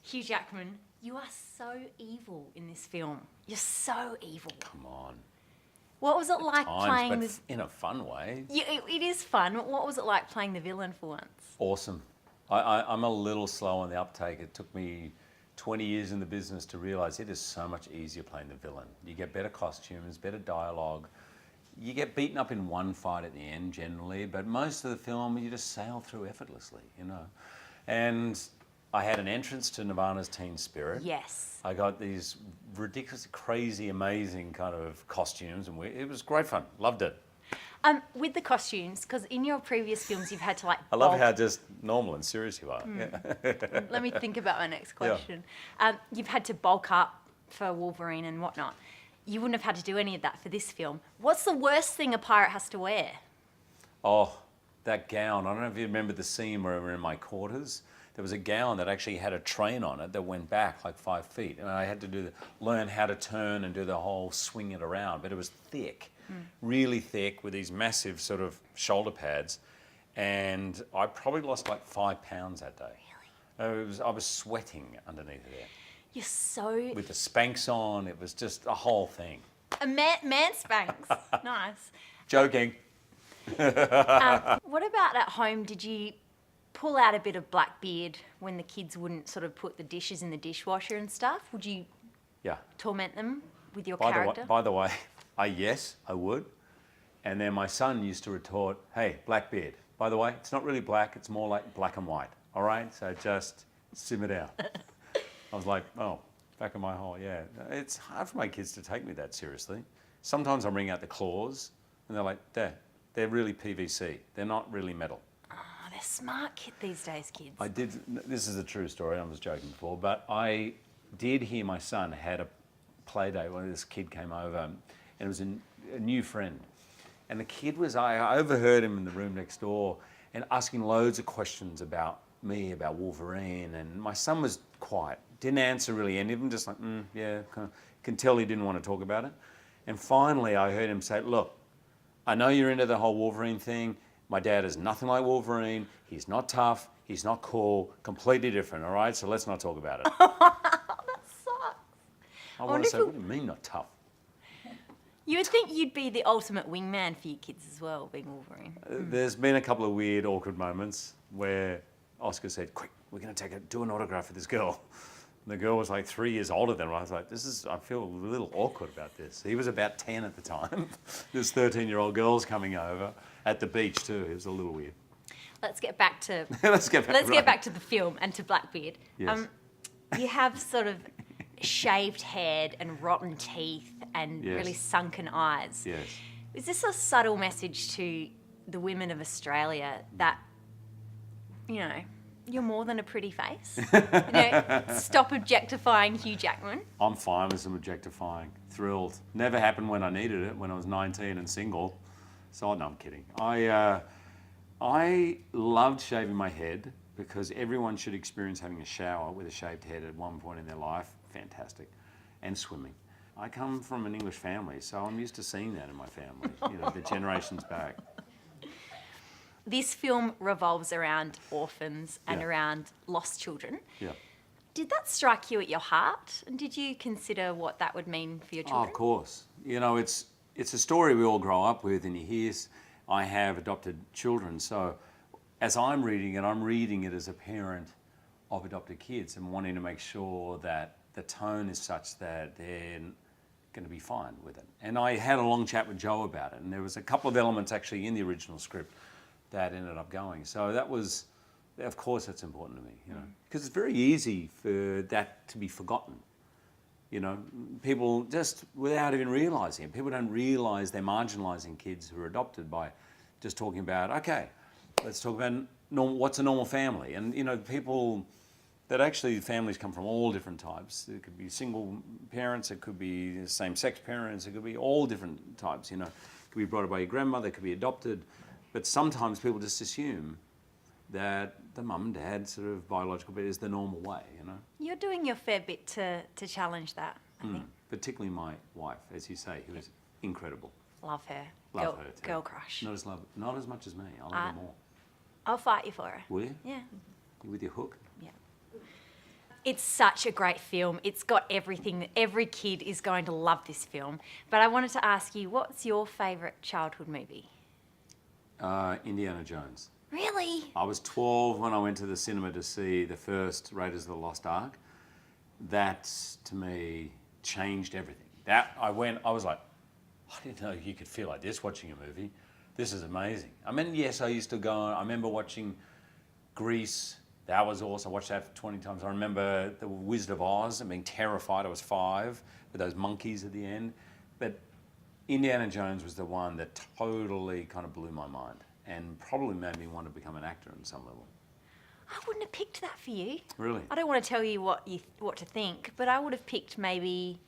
Hugh Jackman, you are so evil in this film. You're so evil. Come on. What was it like playing but this? in a fun way. Yeah, it is fun. What was it like playing the villain for once? Awesome. I'm a little slow on the uptake. It took me 20 years in the business to realise it is so much easier playing the villain. You get better costumes, better dialogue. You get beaten up in one fight at the end generally, but most of the film you just sail through effortlessly, you know. And I had an entrance to Nirvana's Teen Spirit. Yes. I got these ridiculous, crazy, amazing kind of costumes, and it was great fun. Loved it. With the costumes, because in your previous films you've had to like. I love how just normal and serious you are. Yeah. Let me think about my next question. You've had to bulk up for Wolverine and whatnot. You wouldn't have had to do any of that for this film. What's the worst thing a pirate has to wear? Oh, that gown. I don't know if you remember the scene where we were in my quarters. There was a gown that actually had a train on it that went back like 5 feet. And I had to learn how to turn and do the whole swing it around. But it was thick, really thick with these massive sort of shoulder pads. And I probably lost like 5 pounds that day. Really? I was sweating underneath there. You're so... With the Spanx on, it was just a whole thing. A man Spanx. Nice. Joking. What about at home? Did you pull out a bit of Blackbeard when the kids wouldn't sort of put the dishes in the dishwasher and stuff? Would you torment them with your character? By the way, yes, I would. And then my son used to retort, hey, Blackbeard, by the way, it's not really black, it's more like black and white, all right? So just simmer down. I was like, oh, back in my hole, yeah. It's hard for my kids to take me that seriously. Sometimes I bring out the claws, and they're like, Dad, they're really PVC. They're not really metal. Oh, they're smart these days, kids. This is a true story, I was joking before, but I did hear my son had a play date when this kid came over, and it was a new friend. And the kid I overheard him in the room next door and asking loads of questions about me, about Wolverine, and my son was quiet. Didn't answer really any of them, just like, yeah, can tell he didn't want to talk about it. And finally I heard him say, look, I know you're into the whole Wolverine thing. My dad is nothing like Wolverine. He's not tough. He's not cool. Completely different, all right? So let's not talk about it. That sucks. I want to say, what do you mean not tough? You would think you'd be the ultimate wingman for your kids as well, being Wolverine. There's been a couple of weird, awkward moments where Oscar said, quick, we're going to do an autograph for this girl. And the girl was like 3 years older than me. I was like, I feel a little awkward about this. He was about 10 at the time. This 13-year-old girl's coming over at the beach too. It was a little weird. Let's get back to let's get back to the film and to Blackbeard. Yes. You have sort of shaved head and rotten teeth and really sunken eyes. Yes. Is this a subtle message to the women of Australia that, you know, you're more than a pretty face? Stop objectifying Hugh Jackman. I'm fine with some objectifying. Thrilled. Never happened when I needed it, when I was 19 and single. So, no, I'm kidding. I loved shaving my head because everyone should experience having a shower with a shaved head at one point in their life. Fantastic. And swimming. I come from an English family, so I'm used to seeing that in my family, the generations back. This film revolves around orphans and around lost children. Yeah. Did that strike you at your heart? And did you consider what that would mean for your children? Oh, of course. It's a story we all grow up with, and you hear, I have adopted children, so as I'm reading it as a parent of adopted kids and wanting to make sure that the tone is such that they're going to be fine with it. And I had a long chat with Joe about it, and there was a couple of elements actually in the original script that ended up going. So that was, of course, that's important to me, because it's very easy for that to be forgotten. People just, without even realising it, people don't realise they're marginalising kids who are adopted by just talking about, okay, let's talk about what's a normal family. And, people that actually families come from all different types. It could be single parents, it could be same-sex parents, it could be all different types, It could be brought up by your grandmother, it could be adopted. But sometimes people just assume that the mum and dad sort of biological bit is the normal way, You're doing your fair bit to challenge that, I think. Particularly my wife, as you say, who is incredible. Love her. Love her too. Girl crush. Not as much as me. I love her more. I'll fight you for her. Will you? Yeah. You with your hook? Yeah. It's such a great film. It's got everything. Every kid is going to love this film. But I wanted to ask you, what's your favourite childhood movie? Indiana Jones. Really? I was 12 when I went to the cinema to see the first Raiders of the Lost Ark. That, to me, changed everything. I was like, I didn't know you could feel like this watching a movie. This is amazing. I mean, yes, I used to go on, I remember watching Grease. That was awesome. I watched that 20 times. I remember The Wizard of Oz and being terrified. I was 5 with those monkeys at the end. But Indiana Jones was the one that totally kind of blew my mind and probably made me want to become an actor on some level. I wouldn't have picked that for you. Really? I don't want to tell you what to think, but I would have picked maybe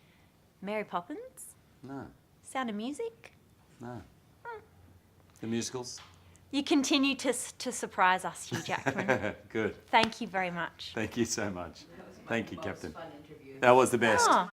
Mary Poppins. No. Sound of Music. No. The musicals? You continue to surprise us, Hugh Jackman. Good. Thank you very much. Thank you so much. Thank you, Captain. Fun interview. That was the best. Oh.